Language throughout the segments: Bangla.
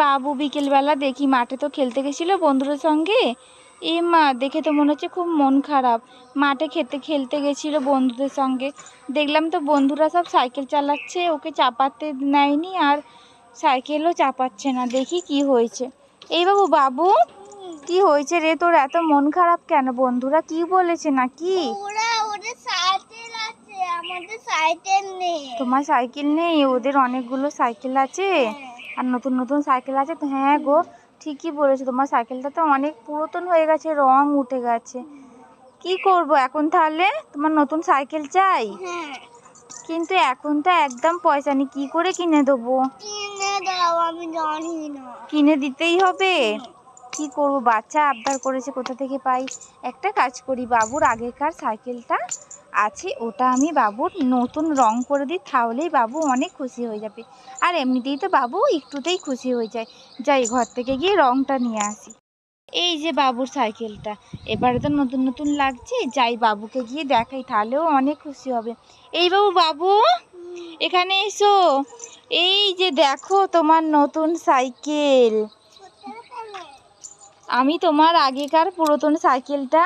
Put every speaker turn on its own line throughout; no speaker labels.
বাবু বিকেলবেলা দেখি মাঠে তো খেলতে গেছিল বন্ধুদের সঙ্গে। এ মা, দেখে তো মনে হচ্ছে খুব মন খারাপ। মাঠে খেলতে গেছিল বন্ধুদের সঙ্গে, দেখলাম তো বন্ধুরা সব সাইকেল চালাচ্ছে, ওকে চাপাতে নেয়নি আর সাইকেলও চাপাচ্ছে না। দেখি কি হয়েছে। এই বাবু, বাবু কি হয়েছে রে তোর, এত মন খারাপ কেন? বন্ধুরা কি বলেছে নাকি? তোমার সাইকেল নেই? ওদের অনেকগুলো সাইকেল আছে আর নতুন নতুন সাইকেল আছে তো। হ্যাঁ গো, ঠিকই বলেছো, তোমার সাইকেলটা তো অনেক পুরাতন হয়ে গেছে, রং উঠে গেছে। কি করব এখন তাহলে? তোমার নতুন সাইকেল চাই? কিন্তু এখন তো একদম পয়সা নেই, কি করে কিনে দেবো? কিনে দিতেই হবে। কি করব, বাচ্চা আবদার করেছে, কোথা থেকে পাই? একটা কাজ করি, বাবুর আগেকার সাইকেলটা আছে, ওটা আমি বাবুর নতুন রং করে দিই, তাহলেই বাবু অনেক খুশি হয়ে যাবে। আর এমনিতেই তো বাবু একটুতেই খুশি হয়ে যায়। যাই, ঘর থেকে গিয়ে রংটা নিয়ে আসি। এই যে বাবুর সাইকেলটা, এবারে তো নতুন নতুন লাগছে, যাই বাবুকে গিয়ে দেখাই, তাহলেও অনেক খুশি হবে। এই বাবু, বাবু এখানে এসো। এই যে দেখো তোমার নতুন সাইকেল। আমি তোমার আগেকার পুরাতন সাইকেলটা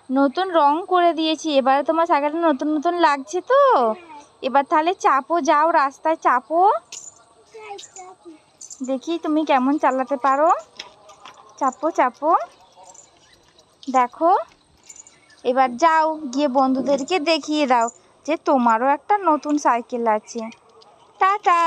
নতুন রং করে দিয়েছি, এবারে তোমার সাইকেলটা নতুন নতুন লাগছে তো। এবার তাহলে চাপো, যাও রাস্তায় চাপো, দেখি তুমি কেমন চালাতে পারো। চাপো চাপো, দেখো। এবার যাও গিয়ে বন্ধুদেরকে দেখিয়ে দাও যে তোমারও একটা নতুন সাইকেল আছে। টাটা।